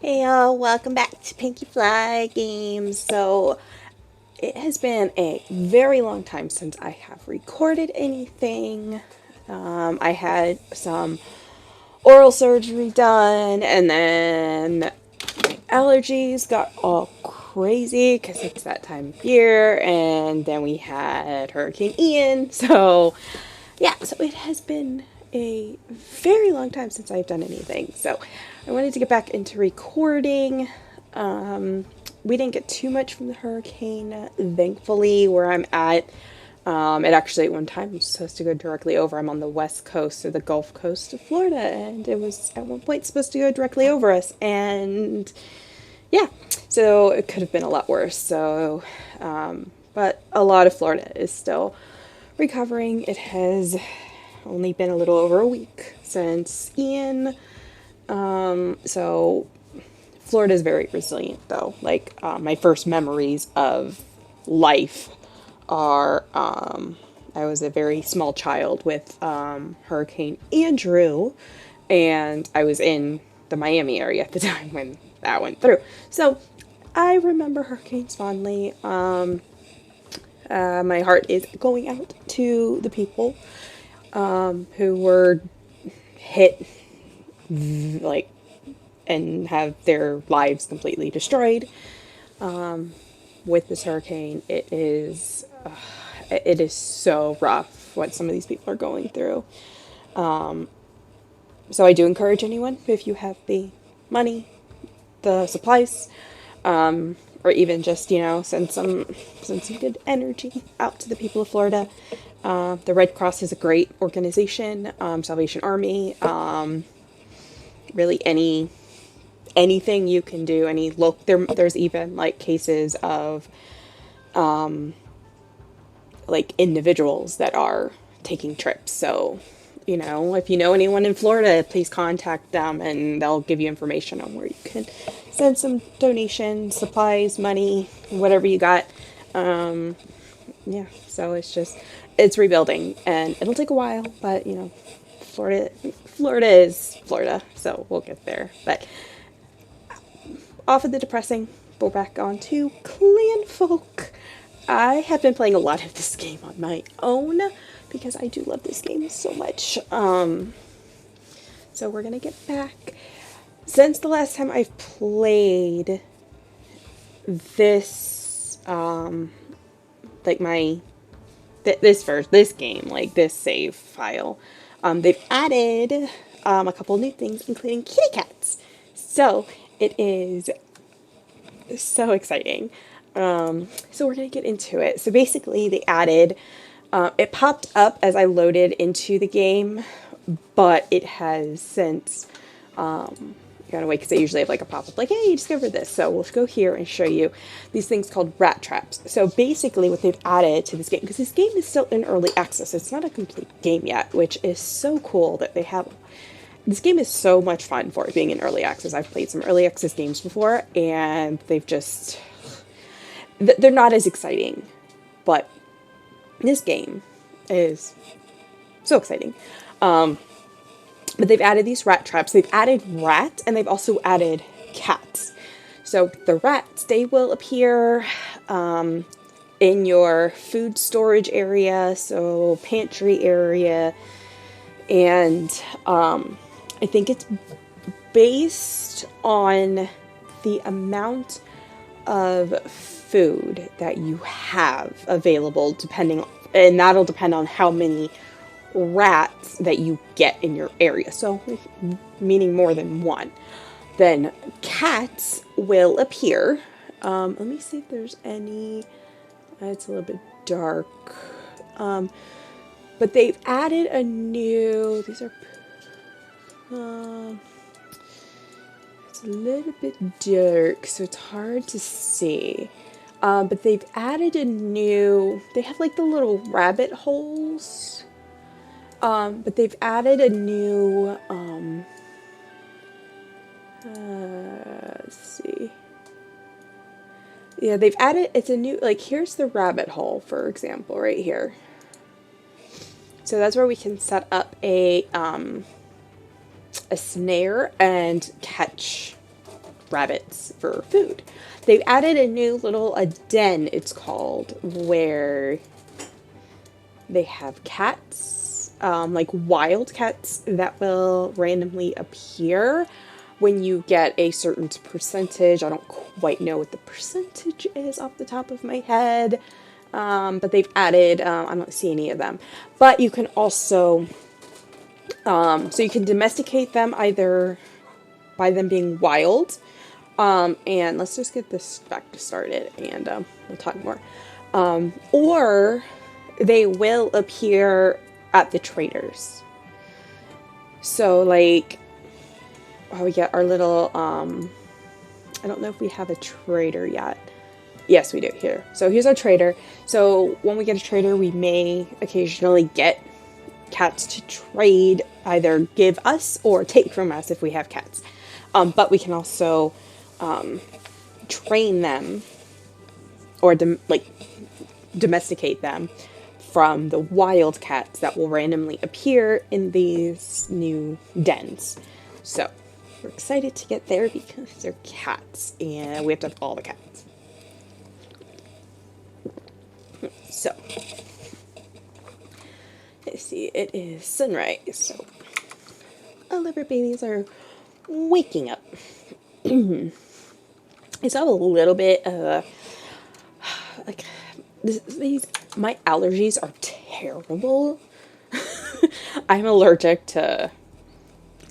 Hey y'all, welcome back to Pinky Fly Games. So, it has been a very long time since I have recorded anything. I had some oral surgery done, and then my allergies got all crazy because it's that time of year, and then we had Hurricane Ian. So, yeah, so it has been a very long time since I've done anything. So I wanted to get back into recording. We didn't get too much from the hurricane, thankfully, where I'm at. It actually, at one time, was supposed to go directly over. I'm on the west coast or the Gulf Coast of Florida, and it was at one point supposed to go directly over us. And yeah, so it could have been a lot worse. But a lot of Florida is still recovering. It has only been a little over a week since Ian. So Florida is very resilient, though. My first memories of life are I was a very small child with Hurricane Andrew, and I was in the Miami area at the time when that went through. So I remember hurricanes fondly. My heart is going out to the people who were hit, like, and have their lives completely destroyed with this hurricane. It is so rough what some of these people are going through. So I do encourage anyone, if you have the money, the supplies, or even just, send some good energy out to the people of Florida. The Red Cross is a great organization. Salvation Army, really anything you can do. There's even like cases of like individuals that are taking trips. So, if you know anyone in Florida, please contact them and they'll give you information on where you can send some donations, supplies, money, whatever you got. Yeah, so it's rebuilding and it'll take a while, but Florida Florida is Florida, so we'll get there. But off of the depressing, we're back on to Clanfolk. I have been playing a lot of this game on my own because I do love this game so much. So we're gonna get back. Since the last time I've played this, like my this game, like this save file, they've added a couple new things, including kitty cats. So it is so exciting. So we're gonna get into it. So basically, they added. It popped up as I loaded into the game, but it has since. You gotta wait because they usually have like a pop up like, "Hey, you discovered this." So we'll go here and show you these things called rat traps. So basically, what they've added to this game, because this game is still in early access, it's not a complete game yet, which is so cool that they have. This game is so much fun for it being in early access. I've played some early access games before, and they're not as exciting, but this game is so exciting. But they've added these rat traps. They've added rats, and they've also added cats. So the rats, they will appear in your food storage area, so pantry area, and I think it's based on the amount of food that you have available, and that'll depend on how many rats that you get in your area. So, meaning more than one. Then cats will appear. Let me see if there's any. It's a little bit dark. But they've added a new. These are. It's a little bit dark, so it's hard to see. But they've added a new. They have like the little rabbit holes. But they've added a new. Let's see. Yeah, they've added. It's a new. Like, here's the rabbit hole, for example, right here. So that's where we can set up a snare and catch rabbits for food. They've added a new little a den, it's called, where they have cats, like wild cats that will randomly appear when you get a certain percentage. I don't quite know what the percentage is off the top of my head, but they've added, I don't see any of them. But you can also, so you can domesticate them either by them being wild, and let's just get this back started, and we'll talk more. Or they will appear at the traders. So, like, we get our little, I don't know if we have a trader yet. Yes, we do, here. So here's our trader. So when we get a trader, we may occasionally get cats to trade, either give us or take from us if we have cats. But we can also train them or domesticate them from the wild cats that will randomly appear in these new dens. So we're excited to get there because they're cats and we have to have all the cats. So let's see, it is sunrise, so all of our babies are waking up. It's a little bit like these my allergies are terrible. I'm allergic to,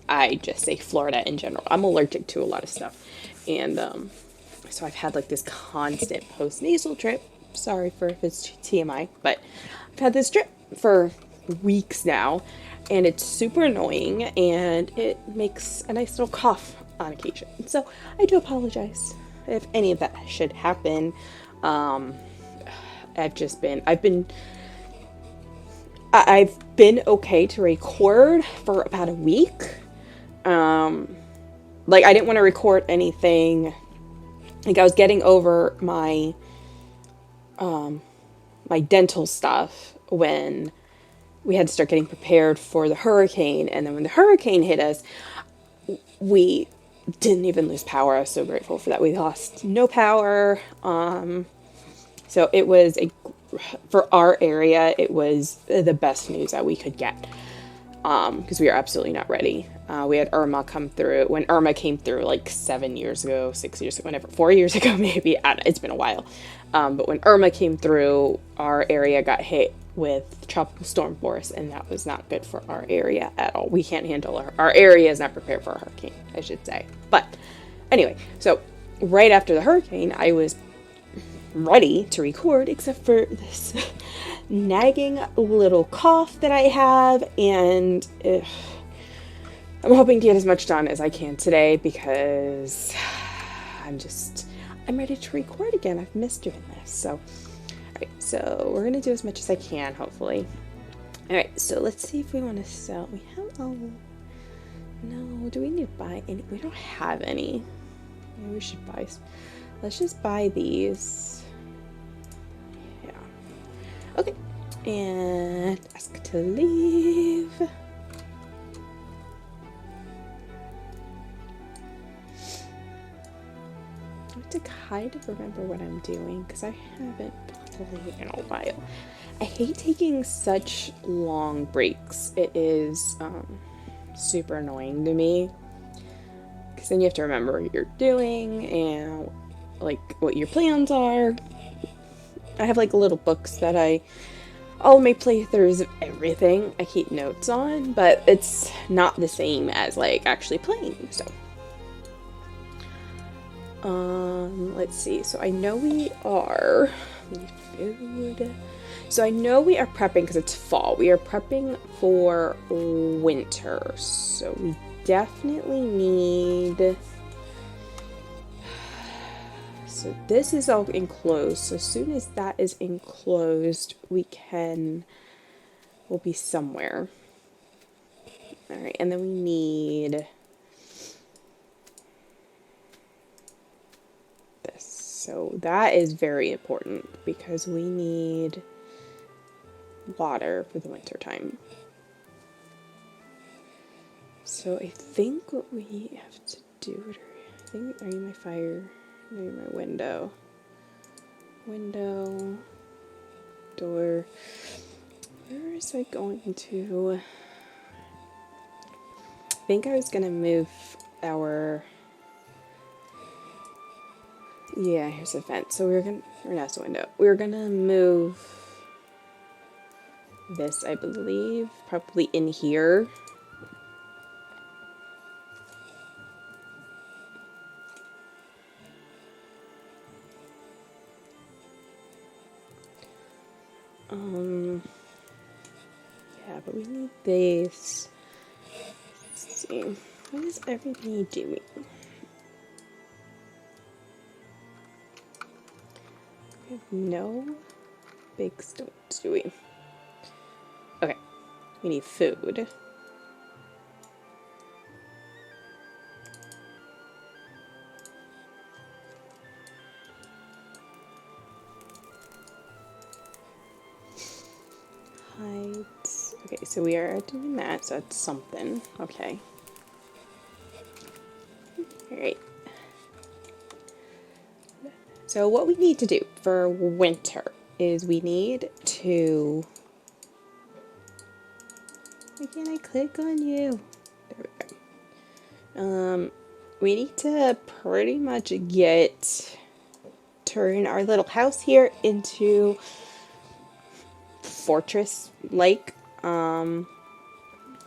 I just say Florida in general. I'm allergic to a lot of stuff. And so I've had like this constant post-nasal drip. Sorry for if it's TMI, but I've had this drip for weeks now, and it's super annoying, and it makes a nice little cough on occasion. So I do apologize if any of that should happen. I've been okay to record for about a week. Like, I didn't want to record anything. Like, I was getting over my my dental stuff when we had to start getting prepared for the hurricane. And then when the hurricane hit us, we didn't even lose power. I was so grateful for that. We lost no power. So it was for our area, it was the best news that we could get. Because we were absolutely not ready. We had Irma come through. When Irma came through, like 7 years ago, 6 years ago, whenever, 4 years ago, maybe. It's been a while. But when Irma came through, our area got hit with tropical storm force, and that was not good for our area at all. We can't handle our area is not prepared for a hurricane, I should say. But anyway, so right after the hurricane, I was ready to record, except for this nagging little cough that I have, and I'm hoping to get as much done as I can today because I'm ready to record again. I've missed doing this. So, alright, so we're gonna do as much as I can, hopefully. Alright, so let's see if we want to sell. We have, no, do we need to buy any? We don't have any. Maybe we should buy, let's just buy these. Yeah. Okay. And ask to leave. I have to kind of remember what I'm doing because I haven't played in a while. I hate taking such long breaks. It is super annoying to me because then you have to remember what you're doing and like what your plans are. I have like little books that all my playthroughs of everything I keep notes on, but it's not the same as like actually playing. So let's see. So I know we are food. So I know we are prepping because it's fall. We are prepping for winter. So we definitely need. So this is all enclosed. So as soon as that is enclosed, we'll be somewhere. All right, and then we need this. So that is very important because we need water for the winter time. So I think what we have to do, think, are you my fire? Are you my window? Window, door. Where is I going to? I think I was gonna move our. Yeah, here's a fence. So or that's a window. We were gonna move this, I believe, probably in here. Yeah, but we need this. Let's see. What is everybody doing? We have no big stones, do we? Okay. We need food. Hides. Okay, so we are doing that, so that's something. Okay. Alright. So what we need to do for winter is we need to... Why can't I click on you? There we go. We need to pretty much turn our little house here into fortress-like.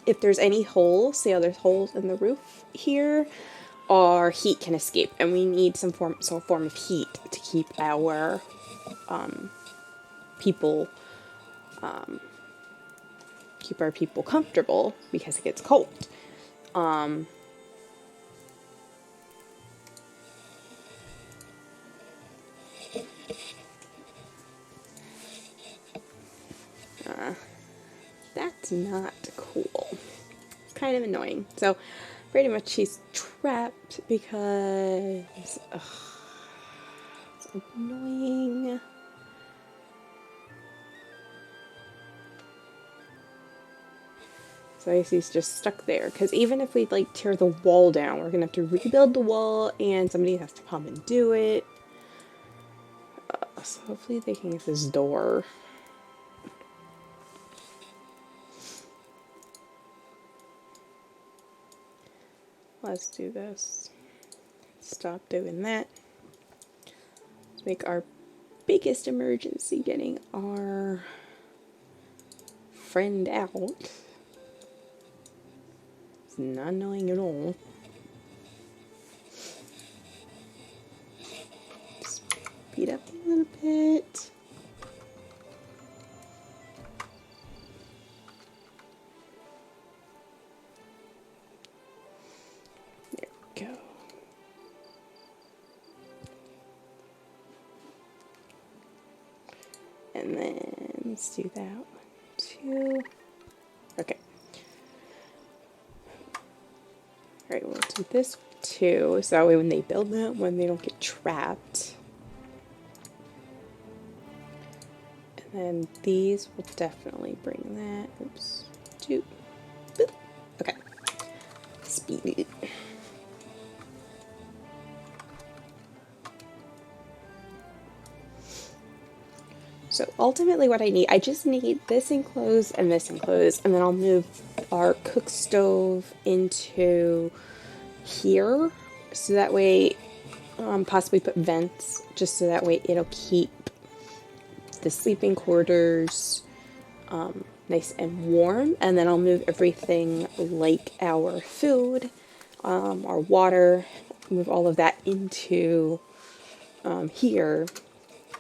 If there's any holes, see how there's holes in the roof here, our heat can escape, and we need some form of heat to keep our people comfortable because it gets cold. That's not cool. It's kind of annoying. So pretty much she's trapped because it's annoying. So I see he's just stuck there. Because even if we like tear the wall down, we're gonna have to rebuild the wall, and somebody has to come and do it. So hopefully they can get this door. Let's do this. Stop doing that. Let's make our biggest emergency getting our friend out. It's not annoying at all. Speed up a little bit. There we go. And then let's do that 1, 2. Okay. Alright, we'll do this 2, so that way when they build that one, they don't get trapped. And then these will definitely bring that. Oops. 2. Boop. Okay. Speed. So ultimately what I need, I just need this enclosed, and then I'll move our cook stove into here, so that way, possibly put vents, just so that way it'll keep the sleeping quarters nice and warm, and then I'll move everything like our food, our water, move all of that into here,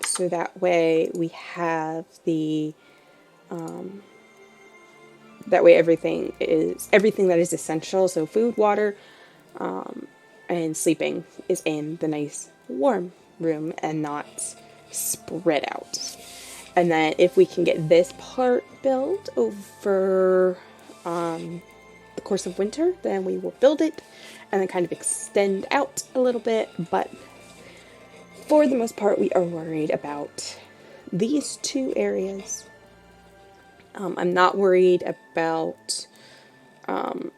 so that way we have the that way everything that is essential, so food, water, and sleeping is in the nice warm room and not spread out. And then if we can get this part built over the course of winter, then we will build it and then kind of extend out a little bit. But for the most part, we are worried about these 2 areas. I'm not worried about, and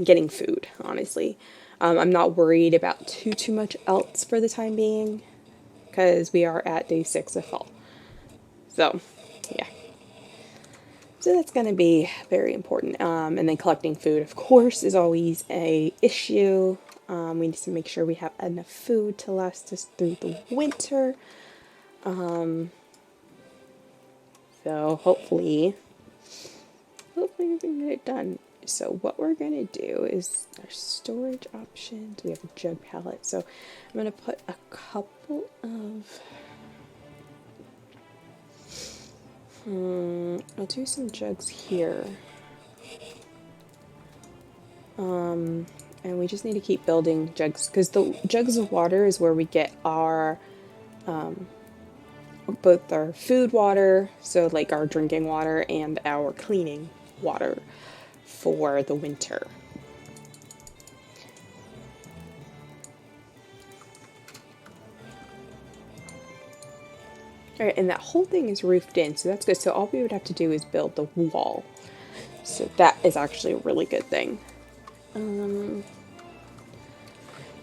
getting food, honestly. I'm not worried about too much else for the time being, because we are at day 6 of fall. So, yeah. So that's going to be very important. And then collecting food, of course, is always a issue. We need to make sure we have enough food to last us through the winter. So hopefully we can get it done. So what we're going to do is our storage options. We have a jug pallet. So I'm going to put a couple of... I'll do some jugs here. And we just need to keep building jugs, because the jugs of water is where we get our both our food water, so like our drinking water, and our cleaning water for the winter. Alright, and that whole thing is roofed in, so that's good. So all we would have to do is build the wall. So that is actually a really good thing.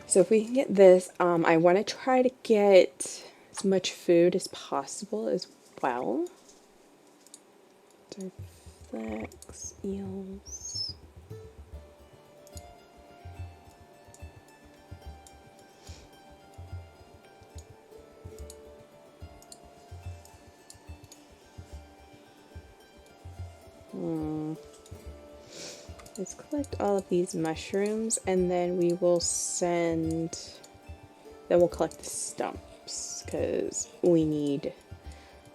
So if we can get this, I want to try to get as much food as possible as well. Flex, eels. Let's collect all of these mushrooms, and then we will then we'll collect the stumps, because we need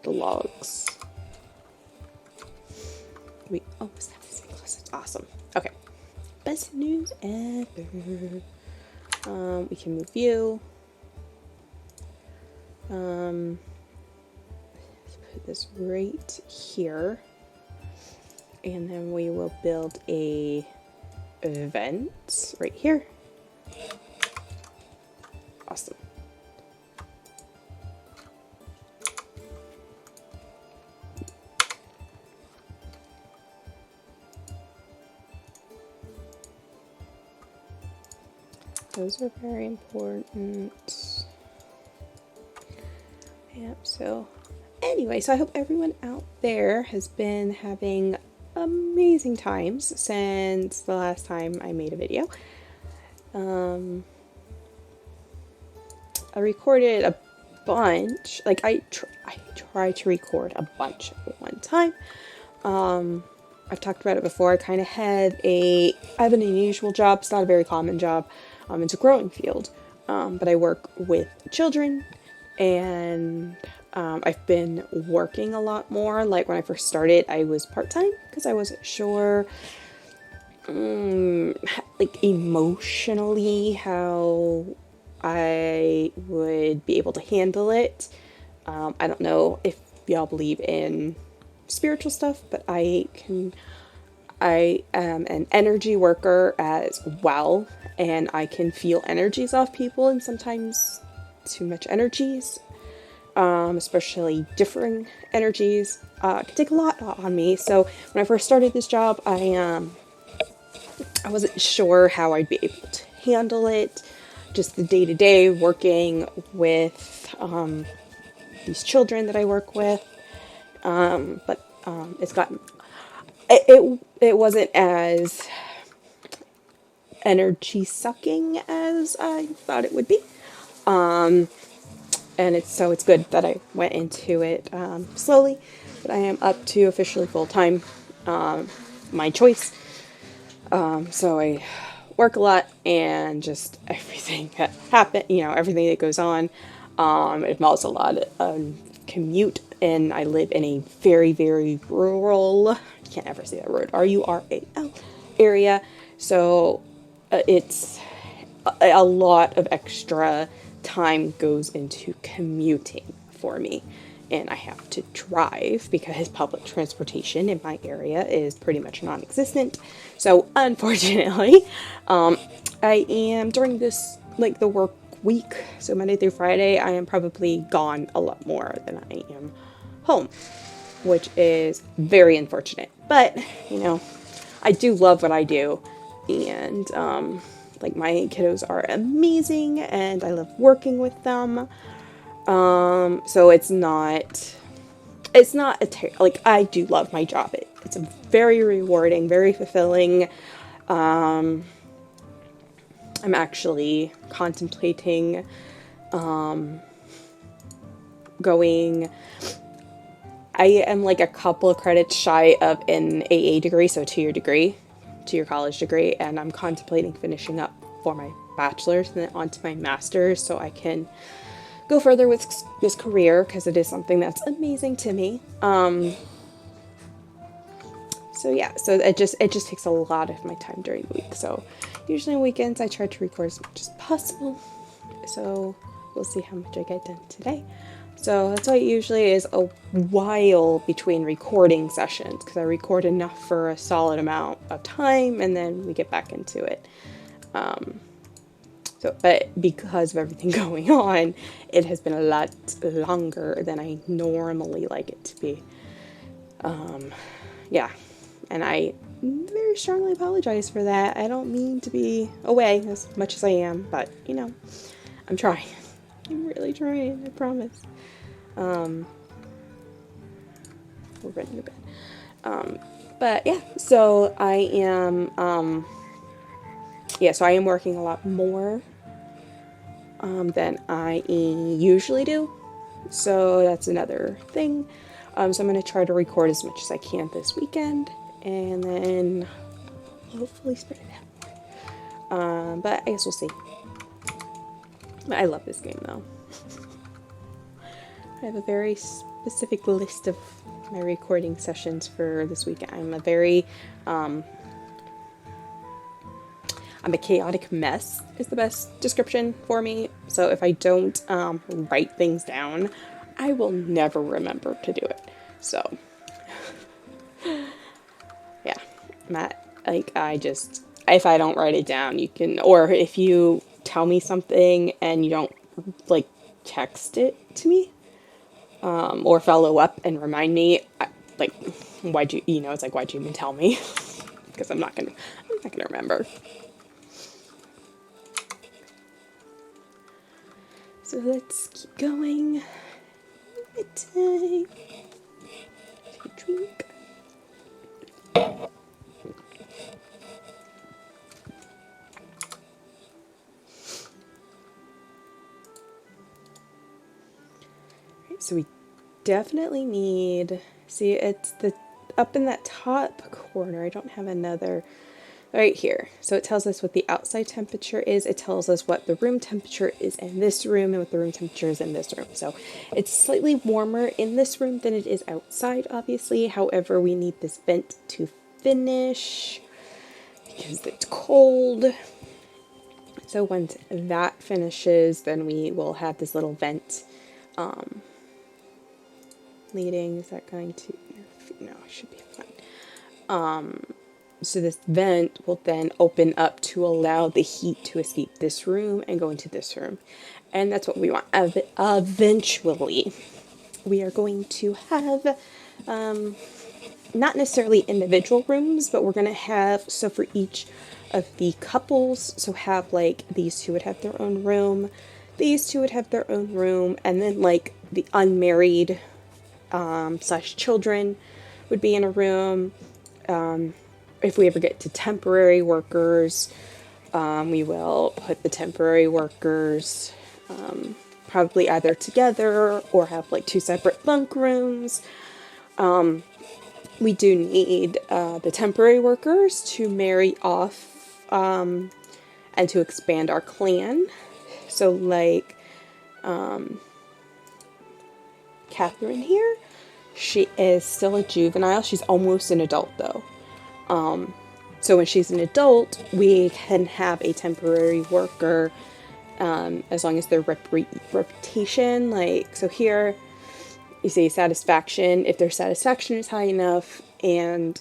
the logs. We almost have this close. It's awesome. Okay. Best news ever. We can move you. Let's put this right here. And then we will build a vent right here. Awesome. Those are very important. Yep, so anyway, so I hope everyone out there has been having amazing times since the last time I made a video. I recorded a bunch, like I try to record a bunch at one time. I've talked about it before. I kind of I have an unusual job. It's not a very common job. It's a growing field, but I work with children, and I've been working a lot more. Like when I first started, I was part-time because I wasn't sure, like emotionally how I would be able to handle it. I don't know if y'all believe in spiritual stuff, but I am an energy worker as well, and I can feel energies off people, and sometimes too much energies, especially differing energies, can take a lot on me. So when I first started this job, I wasn't sure how I'd be able to handle it, just the day-to-day working with these children that I work with, but it's gotten, it wasn't as energy sucking as I thought it would be. And it's good that I went into it slowly, but I am up to officially full-time, my choice. So I work a lot, and just everything that happens, everything that goes on, it involves a lot of commute, and I live in a very, very rural, I can't ever say that word, rural area, so it's a lot of extra time goes into commuting for me, and I have to drive because public transportation in my area is pretty much non-existent. So unfortunately, I am, during this, like the work week, so Monday through Friday, I am probably gone a lot more than I am home, which is very unfortunate. But, I do love what I do, and Like, my kiddos are amazing, and I love working with them. So it's not like, I do love my job. It's a very rewarding, very fulfilling. I'm actually contemplating going. I am like a couple of credits shy of an AA degree, so a 2-year degree, 2-year college degree, and I'm contemplating finishing up for my bachelor's and then onto my master's so I can go further with this career, because it is something that's amazing to me. So yeah, so it just takes a lot of my time during the week. So usually on weekends I try to record as much as possible. So we'll see how much I get done today. So that's why it usually is a while between recording sessions, because I record enough for a solid amount of time and then we get back into it. But because of everything going on, it has been a lot longer than I normally like it to be. Yeah, and I very strongly apologize for that. I don't mean to be away as much as I am, but, I'm trying. I'm really trying, I promise. We're ready to bed. But yeah, so I am, so I am working a lot more than I usually do. So that's another thing. So I'm going to try to record as much as I can this weekend, and then hopefully spread it out. But I guess we'll see. I love this game though. I have a very specific list of my recording sessions for this weekend. I'm a chaotic mess is the best description for me. So if I don't write things down, I will never remember to do it. So yeah, if I don't write it down, you can, or if you tell me something and you don't like text it to me, or follow up and remind me, why'd you even tell me? Because I'm not gonna remember. So let's keep going. Drink. So we definitely need, see, it's up in that top corner. I don't have another right here. So it tells us what the outside temperature is. It tells us what the room temperature is in this room and what the room temperature is in this room. So it's slightly warmer in this room than it is outside, obviously. However, we need this vent to finish because it's cold. So once that finishes, then we will have this little vent leading. Is that going to, no, it should be fine. So this vent will then open up to allow the heat to escape this room and go into this room. And that's what we want. Eventually, we are going to have, not necessarily individual rooms, but we're going to have, so for each of the couples, so have like these two would have their own room, these two would have their own room, and then like the unmarried slash children would be in a room. If we ever get to temporary workers, we will put the temporary workers probably either together or have like two separate bunk rooms. We do need the temporary workers to marry off and to expand our clan. So like Catherine here, she is still a juvenile. She's almost an adult though. So when she's an adult, we can have a temporary worker as long as their reputation, like, so here you see satisfaction, if their satisfaction is high enough, and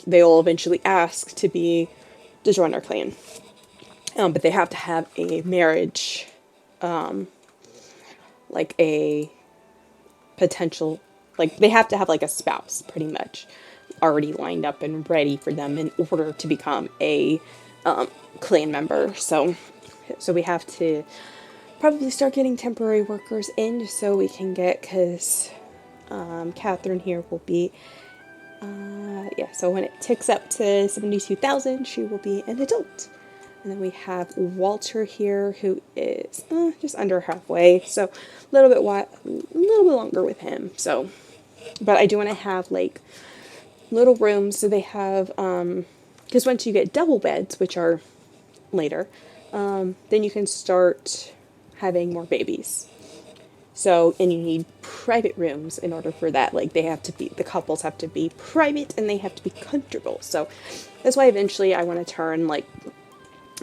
they'll eventually ask to join our clan. But they have to have a marriage, like a potential, like they have to have like a spouse pretty much already lined up and ready for them in order to become a clan member. So we have to probably start getting temporary workers in just so we can get, because Catherine here will be, yeah, so when it ticks up to 72,000, she will be an adult. And then we have Walter here, who is just under halfway, so a little bit longer with him. So, but I do want to have like little rooms, so they have, because once you get double beds, which are later, then you can start having more babies. So, and you need private rooms in order for that. Like, the couples have to be private and they have to be comfortable. So that's why eventually I want to turn, like,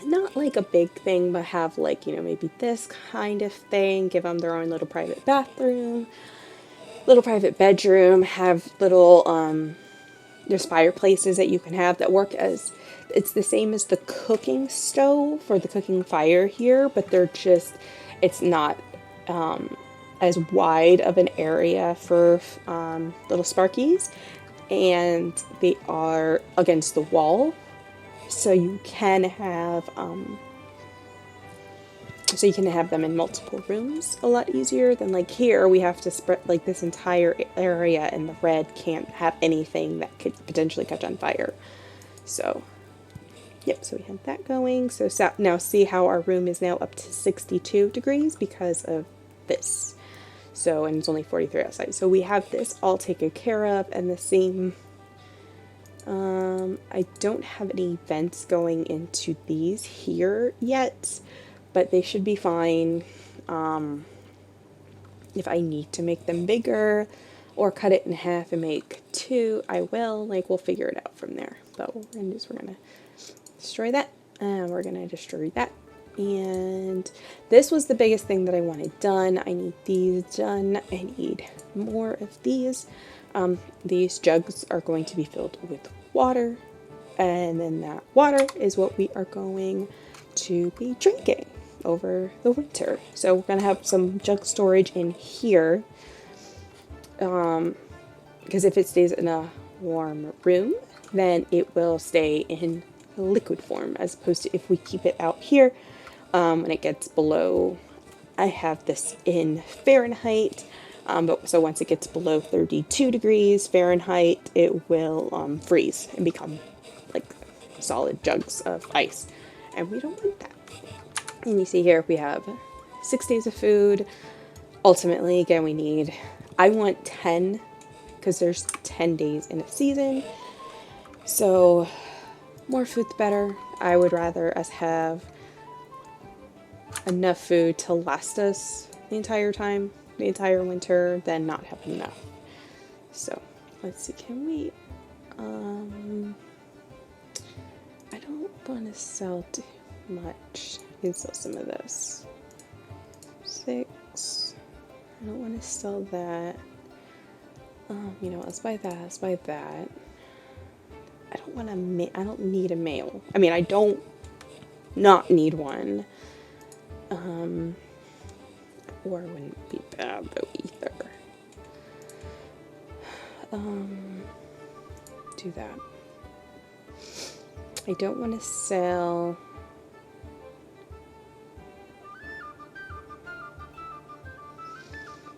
not like a big thing, but have like, maybe this kind of thing, give them their own little private bathroom, little private bedroom, have little, there's fireplaces that you can have that work as, it's the same as the cooking stove or the cooking fire here, but it's not, as wide of an area for little Sparkies, and they are against the wall, so you can have them in multiple rooms a lot easier than like here we have to spread like this entire area, and the red can't have anything that could potentially catch on fire. So yep, so we have that going. So now see how our room is now up to 62 degrees because of this. So, and it's only 43 outside. So we have this all taken care of, and the same, I don't have any vents going into these here yet, but they should be fine. If I need to make them bigger or cut it in half and make two, I will. Like, we'll figure it out from there. But we're gonna destroy that, and we're gonna destroy that. And this was the biggest thing that I wanted done. I need these done. I need more of these. These jugs are going to be filled with water, and then that water is what we are going to be drinking over the winter. So we're going to have some jug storage in here, because if it stays in a warm room, then it will stay in liquid form, as opposed to if we keep it out here. When it gets below, I have this in Fahrenheit, but so once it gets below 32 degrees Fahrenheit, it will freeze and become like solid jugs of ice, and we don't want that. And you see here we have 6 days of food. Ultimately, again, I want 10, because there's 10 days in a season, so more food's better. I would rather us have enough food to last us the entire winter, than not have enough. So let's see, can we, I don't want to sell too much. I can sell some of this. 6, I don't want to sell that. Let's buy that. I don't need a mail. I mean, I don't not need one. Or wouldn't be bad though either. Do that. I don't want to sell.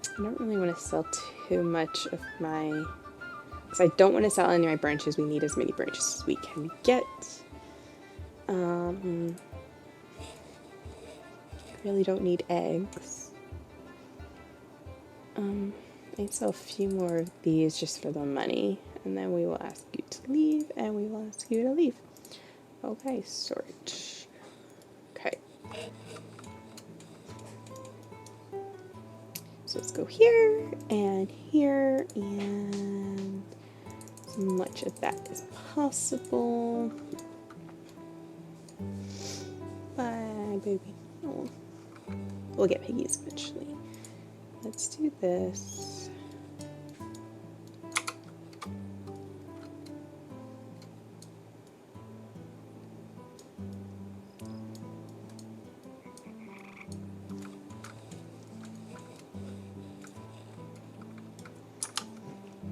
I don't really want to sell too much of my, because I don't want to sell any of my branches. We need as many branches as we can get. Really don't need eggs. I'd sell a few more of these just for the money, and then we will ask you to leave, and we will ask you to leave. Okay, storage. Okay. So let's go here, and as much of that as possible. Bye, baby. Oh. We'll get piggies eventually. Let's do this.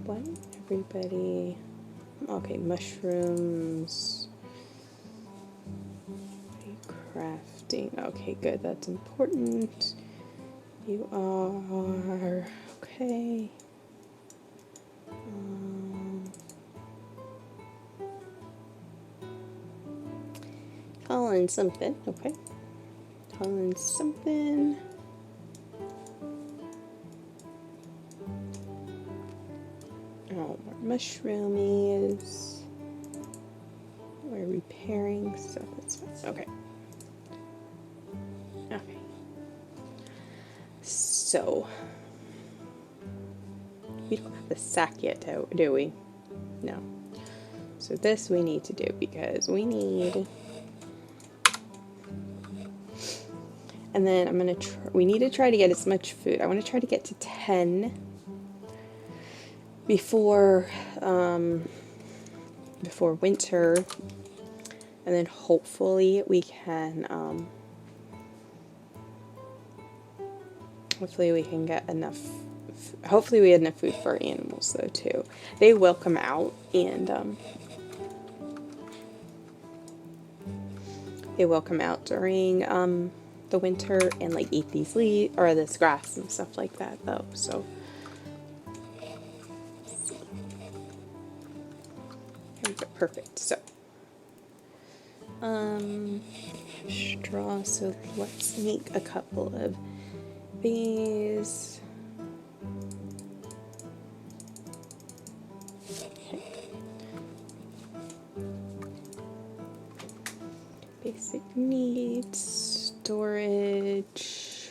One, everybody. Okay, mushrooms. crafting. Okay, good. That's important. You are okay. Calling something. Okay. Calling something. Oh, more mushroomies. We're repairing stuff. That's fine. Okay. Okay. So, we don't have the sack yet, do we? No. So this we need to do because we need... And then I'm going to we need to try to get as much food. I want to try to get to 10 before winter. And then hopefully we can get enough. Hopefully we had enough food for our animals though too. They will come out and during the winter and like eat these leaves or this grass and stuff like that though. So here we go. Perfect. So straw. So let's make a couple of these. Okay. Basic needs, storage,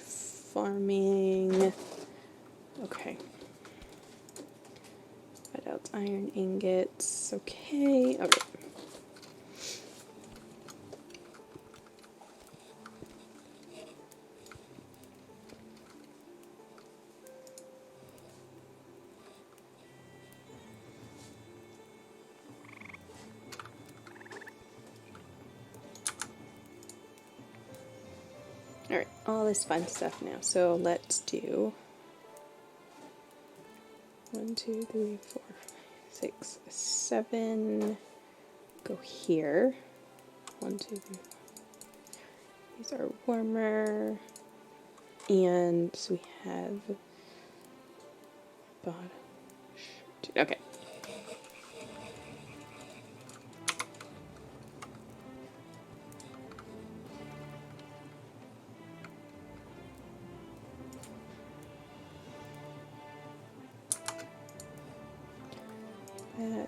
farming. Okay. What else? Iron ingots. Okay. Okay. Alright, all this fun stuff now. So let's do 1, 2, 3, 4, 6, 7. Go here. 1, 2, 3. These are warmer. And so we have bottom. Okay.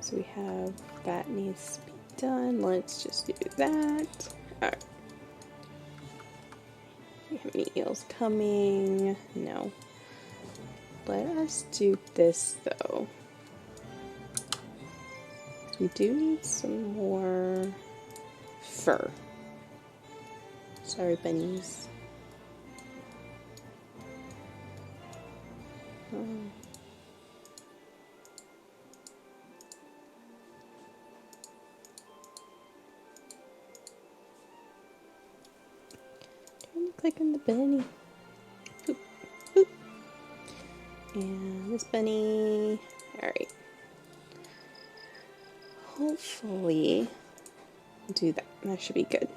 So we have that needs to be done. Let's just do that. Alright. Do we have any eels coming? No. Let us do this though. We do need some more fur. Sorry, bunnies. Click on the bunny. Boop, boop. And this bunny. Alright. Hopefully do that. That should be good.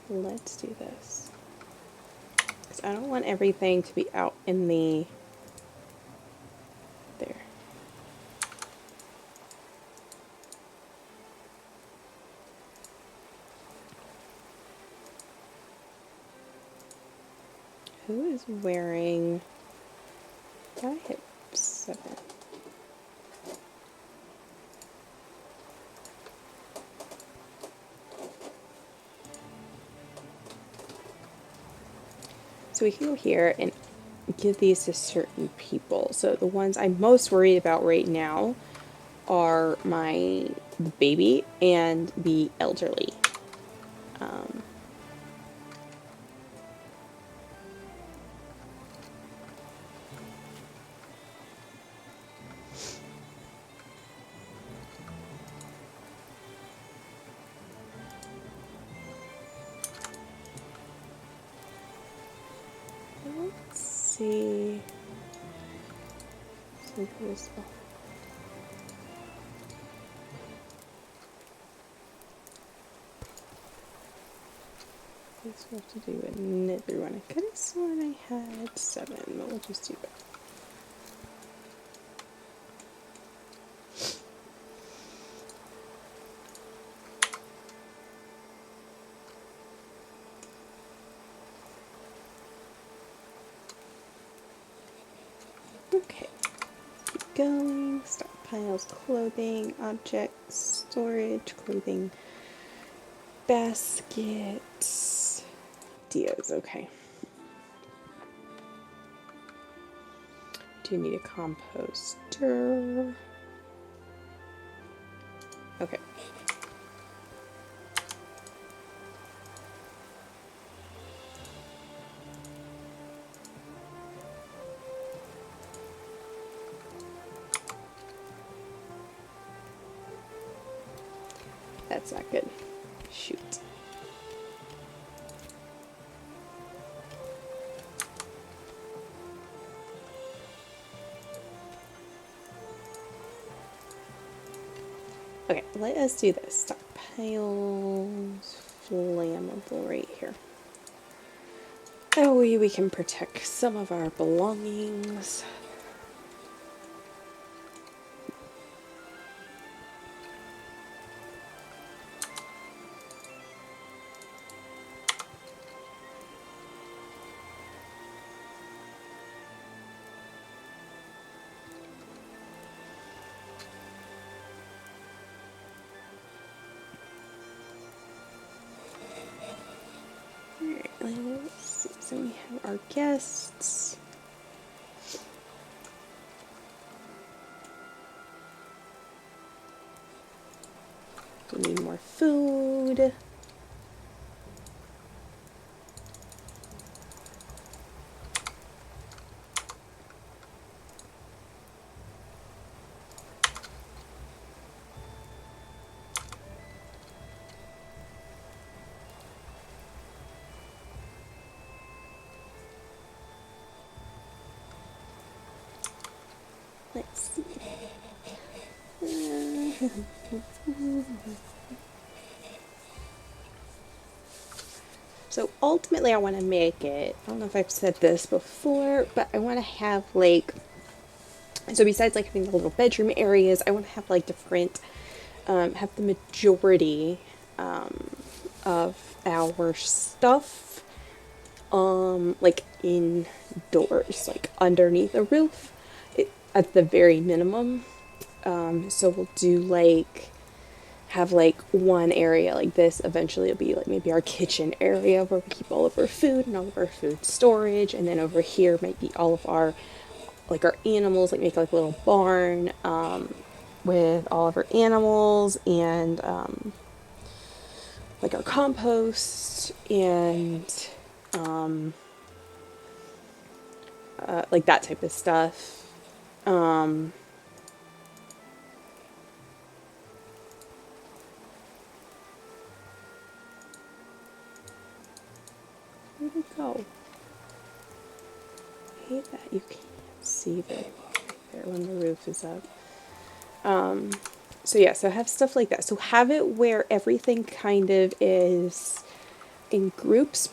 Let's do this. Because I don't want everything to be out in the... There. Who is wearing... I hit 7. So we can go here and give these to certain people. So the ones I'm most worried about right now are the baby and the elderly. Let's see. So here's guess we'll have to do another one. I could have sworn I had 7, but we'll just do that. Okay, keep going. Stockpiles, clothing, objects, storage, clothing, baskets, ideas. Okay. Do need a composter. Okay. That's not good. Shoot. Okay, let us do this. Stockpiles, flammable right here. That way we can protect some of our belongings. Let's see. So we have our guests. We need more food. Let's see. So ultimately I want to make it, I don't know if I've said this before, but I want to have like, so besides like having the little bedroom areas, I want to have like different, have the majority of our stuff like indoors, like underneath a roof, at the very minimum. So we'll do like, have like one area like this. Eventually it'll be like maybe our kitchen area where we keep all of our food and all of our food storage, and then over here might be all of our, like our animals, like make like a little barn with all of our animals, and like our compost, and like that type of stuff. Where'd it go? I hate that you can't see the right there when the roof is up. So yeah, so have stuff like that. So have it where everything kind of is in groups,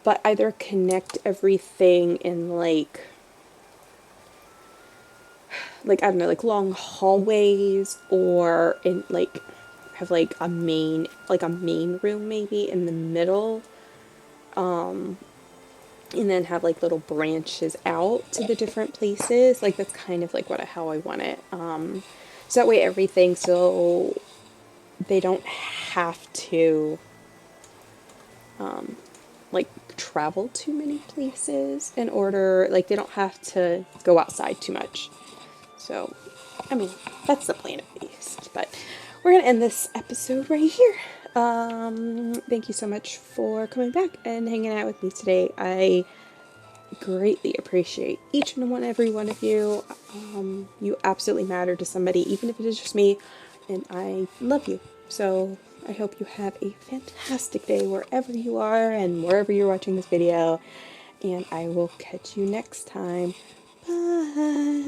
but either connect everything in like I don't know, like long hallways, or in like have like a main room maybe in the middle, and then have like little branches out to the different places. Like that's kind of like how I want it. So that way everything, so they don't have to like travel too many places in order, like they don't have to go outside too much. So, I mean, that's the plan at least. But we're going to end this episode right here. Thank you so much for coming back and hanging out with me today. I greatly appreciate each and every one of you. You absolutely matter to somebody, even if it is just me, and I love you. So I hope you have a fantastic day wherever you are and wherever you're watching this video, and I will catch you next time. Bye.